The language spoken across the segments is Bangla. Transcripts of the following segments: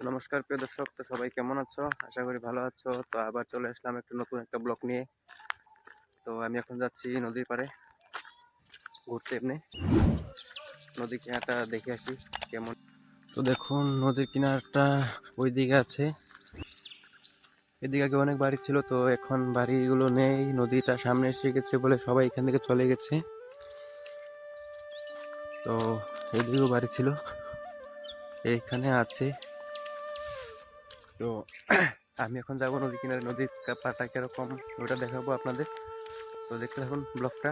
নমস্কার প্রিয় দর্শক, তো সবাই কেমন আছো? আশা করি ভালো আছো। তো আবার চলে আসলাম একটা নতুন একটা ব্লগ নিয়ে। তো আমি এখন যাচ্ছি নদীর পাড়ে ঘুরতে, এমনি নদী কিনারটা দেখে আসি কেমন। তো দেখুন, নদীর কিনারটা ওই দিকে আছে। এদিকে আগে অনেক বাড়ি ছিল, তো এখন বাড়িগুলো নেই। নদীটা সামনে এসে গেছে বলে সবাই এখান থেকে চলে গেছে। তো এদিকেও বাড়ি ছিল, এইখানে আছে। তো আমি এখন যাবো নদী কিনারে, নদীর পাড়টা কিরকম ওটা দেখাবো আপনাদের। তো দেখতে থাকুন ব্লগটা।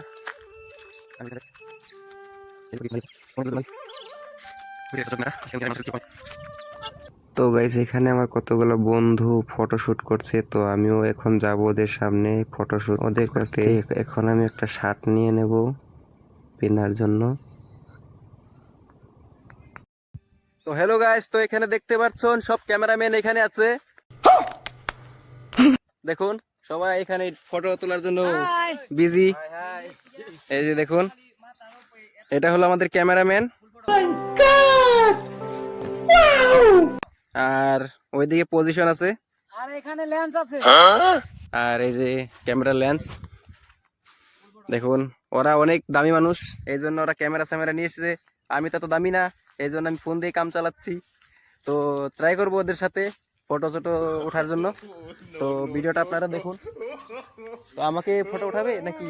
তো গাইস, এখানে আমার কতগুলো বন্ধু ফটোশুট করছে, তো আমিও এখন যাব ওদের সামনে ফটোশুট ওদের কাছ থেকে। এখন আমি একটা শার্ট নিয়ে নেব পেনার জন্য। তো হ্যালো গাইস, তো এখানে দেখতে পাচ্ছেন সব ক্যামেরাম্যান এখানে আছে। দেখুন সবাই এখানে ফটো তোলার জন্য বিজি। এই যে দেখুন, এটা হলো আমাদের ক্যামেরাম্যান। আর ওইদিকে পজিশন আছে, আর এখানে লেন্স আছে। আর এই যে ক্যামেরা লেন্স। দেখুন, ওরা অনেক দামি মানুষ, এই জন্য ওরা ক্যামেরা নিয়ে এসেছে। আমি তো দামি না, এই জন্য আমি ফোন দিয়ে কাম চালাচ্ছি। তো ট্রাই করবো ওদের সাথে ফটো ছোটো ওঠার জন্য। তো ভিডিওটা আপনারা দেখুন। তো আমাকে ফটো উঠাবে নাকি?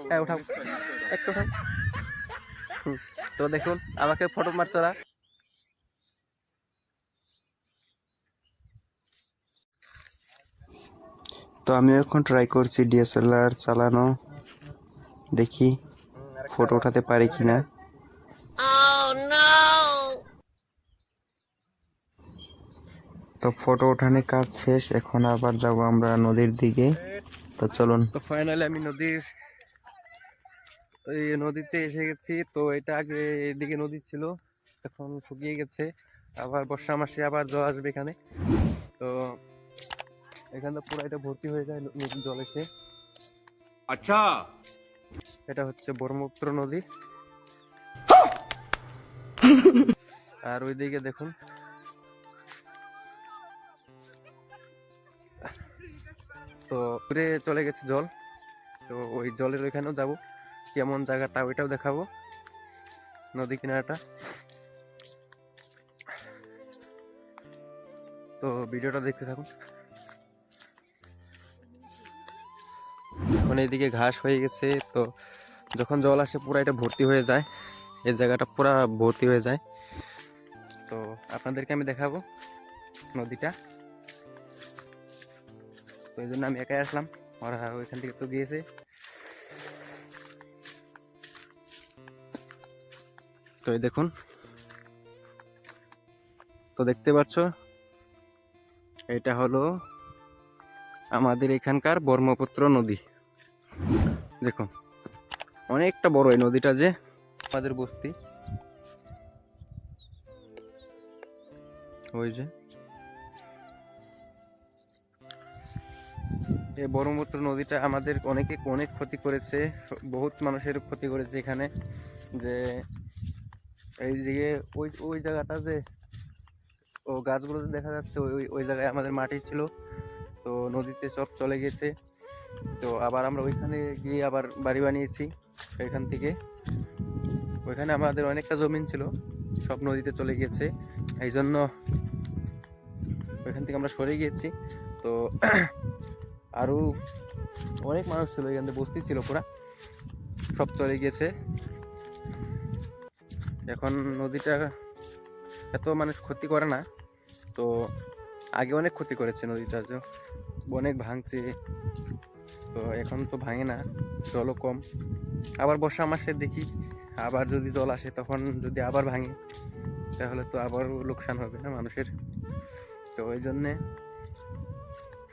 হ্যাঁ উঠাও, একটু উঠাও। তো দেখুন আমাকে ফটো মারছে ওরা। তো আমি এখন ট্রাই করছি ডিএসএলআর চালানো, দেখি ফটো উঠাতে পারি কিনা। তো ফটো ওঠানোর কাজ শেষ, এখন আবার যাব আমরা নদীর দিকে। তো চলুন। তো ফাইনালি আমি নদীতে এসে গেছি। তো এটা আগে এদিকে নদী ছিল, এখন শুকিয়ে গেছে। আবার বর্ষা মাসে আবার জল আসবে এখানে। তো এখানে পুরো এটা ভর্তি হয়ে যায় নদীর জল এসে। আচ্ছা, এটা হচ্ছে ব্রহ্মপুত্র নদী। আর ওইদিকে দেখুন, তো ঘুরে চলে গেছে জল। তো ওই জলের ওইখানেও যাব, কেমন জায়গাটা ওইটাও দেখাবো, নদী কিনারাটা। তো ভিডিওটা দেখতে থাকুন। এখন এইদিকে ঘাস হয়ে গেছে, তো যখন জল আসে পুরো এটা ভর্তি হয়ে যায়, এই জায়গাটা পুরো ভর্তি হয়ে যায়। তো আপনাদেরকে আমি দেখাবো নদীটা। তো এই জন্য আমি একাই আসলাম, ওরা ওইখান থেকে তো গিয়েছে। তো এই দেখুন, তো দেখতে পাচ্ছ এটা হলো আমাদের এখানকার ব্রহ্মপুত্র নদী। দেখুন অনেকটা বড় এই নদীটা, যে আমাদের বস্তি ওই যে এই ব্রহ্মপুত্র নদীটা আমাদের অনেক ক্ষতি করেছে, বহুত মানুষের ক্ষতি করেছে এখানে। যে এই দিকে ওই ওই জায়গাটা যে ও গাছগুলো দেখা যাচ্ছে, ওই ওই জায়গায় আমাদের মাটি ছিল, তো নদীতে সব চলে গেছে। তো আবার আমরা ওইখানে গিয়ে আবার বাড়ি বানিয়েছি। এখান থেকে ওইখানে আমাদের অনেকটা জমিন ছিল, সব নদীতে চলে গিয়েছে। এই জন্য ওইখান থেকে আমরা সরে গিয়েছি। তো আরও অনেক মানুষ ছিল এখান থেকে, বস্তি ছিল পুরা, সব চলে গিয়েছে। এখন নদীটা এত মানুষ ক্ষতি করে না, তো আগে অনেক ক্ষতি করেছে নদীটা, যে অনেক ভাঙছে। তো এখন তো ভাঙে না, জলও কম। আবার বর্ষা মাসে দেখি আবার যদি জল আসে, তখন যদি আবার ভাঙে, তাহলে তো আবারও লোকসান হবে না মানুষের। তো ওই জন্যে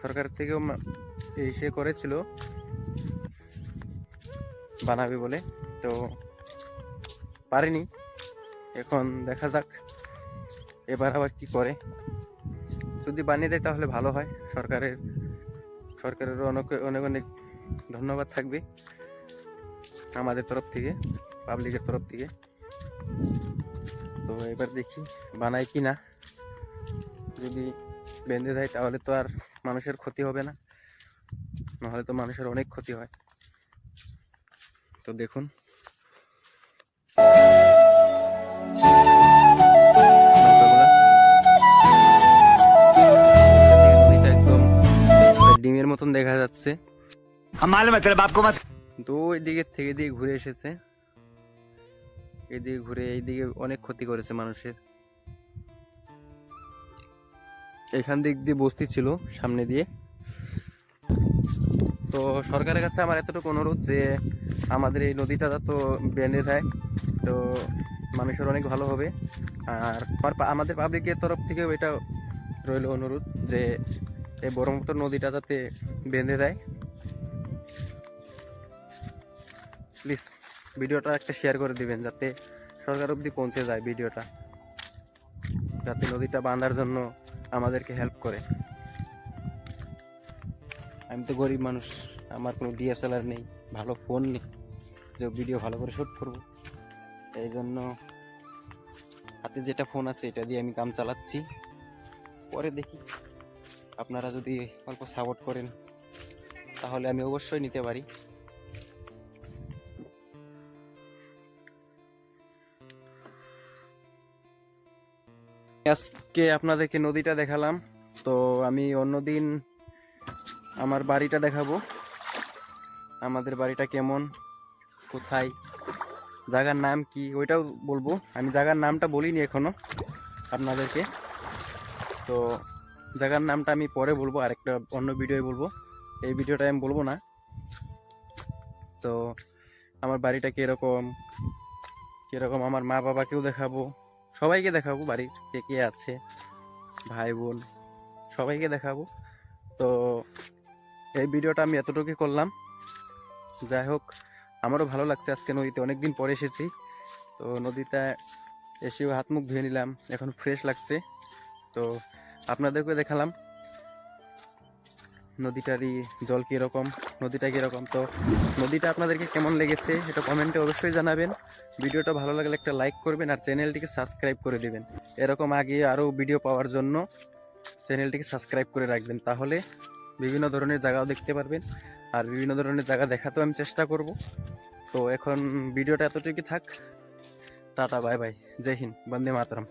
সরকার থেকেও এসে করেছিল বানাবে বলে, তো পারেনি। এখন দেখা যাক এবার আবার কি করে। যদি বানিয়ে দেয় তাহলে ভালো হয়। সরকারেরও অনেক অনেক অনেক ধন্যবাদ থাকবে আমাদের তরফ থেকে, পাবলিকের তরফ থেকে। তো এবার দেখি বানায় কি না, যদি বেঁধে দেয় তাহলে তো আর মানুষের ক্ষতি হবে না, নাহলে তো মানুষের অনেক ক্ষতি হয়। তো দেখুন নৌকাগুলা, নদীটা একদম ডিমের মতন দেখা যাচ্ছে। তো ওই দিকের থেকে দিয়ে ঘুরে এসেছে, এদিকে ঘুরে এইদিকে অনেক ক্ষতি করেছে মানুষের। এখান দিক দিয়ে বস্তি ছিল সামনে দিয়ে। তো সরকারের কাছে আমার এতটুকু অনুরোধ যে আমাদের এই নদীটা তো বেঁধে দেয় তো মানুষের অনেক ভালো হবে। আর আমাদের পাবলিকের তরফ থেকেও এটা রইল অনুরোধ যে এই ব্রহ্মপুত্র নদীটা যাতে বেঁধে দেয়। প্লিজ ভিডিওটা একটা শেয়ার করে দিবেন যাতে সরকার অবধি পৌঁছে যায় ভিডিওটা, যাতে নদীটা বাঁধার জন্য আমাদেরকে হেল্প করে। আমি তো গরিব মানুষ, আমার কোনো ডিএসএলআর নেই, ভালো ফোন নেই যে ভিডিও ভালো করে শ্যুট করব। এই জন্য হাতে যেটা ফোন আছে এটা দিয়ে আমি কাম চালাচ্ছি। পরে দেখি আপনারা যদি অল্প সাপোর্ট করেন তাহলে আমি অবশ্যই নিতে পারি। আজকে আপনাদেরকে নদীটা দেখালাম, তো আমি অন্যদিন আমার বাড়িটা দেখাবো, আমাদের বাড়িটা কেমন, কোথায়, জায়গার নাম কি ওইটাও বলবো। আমি জায়গার নামটা বলিনি এখনো আপনাদেরকে, তো জায়গার নামটা আমি পরে বলবো, আরেকটা অন্য ভিডিওয় বলবো, এই ভিডিওটা আমি বলবো না। তো আমার বাড়িটা কীরকম কীরকম আমার মা বাবাকেও দেখাবো, সবাইকে দেখাবো, বাড়ির কে কে আছে, ভাই বোন সবাইকে দেখাবো। তো এই ভিডিওটা আমি এতটুকুই করলাম। যাই হোক, আমারও ভালো লাগছে, আজকে নদীতে অনেকদিন পরে এসেছি, তো নদীতে এসেও হাত মুখ ধুয়ে নিলাম, এখন ফ্রেশ লাগছে। তো আপনাদেরকে দেখালাম নদীটারই জল কীরকম, নদীটা কীরকম। তো নদীটা আপনাদেরকে কেমন লেগেছে এটা কমেন্টে অবশ্যই জানাবেন। ভিডিওটা ভালো লাগলে একটা লাইক করবেন আর চ্যানেলটিকে সাবস্ক্রাইব করে দেবেন। এরকম আগে আরও ভিডিও পাওয়ার জন্য চ্যানেলটিকে সাবস্ক্রাইব করে রাখবেন, তাহলে বিভিন্ন ধরনের জায়গাও দেখতে পারবেন আর বিভিন্ন ধরনের জায়গা দেখাতেও আমি চেষ্টা করব। তো এখন ভিডিওটা এতটুকু থাক, টাটা বাই বাই, জয় হিন্দ, বন্দে মাতরম।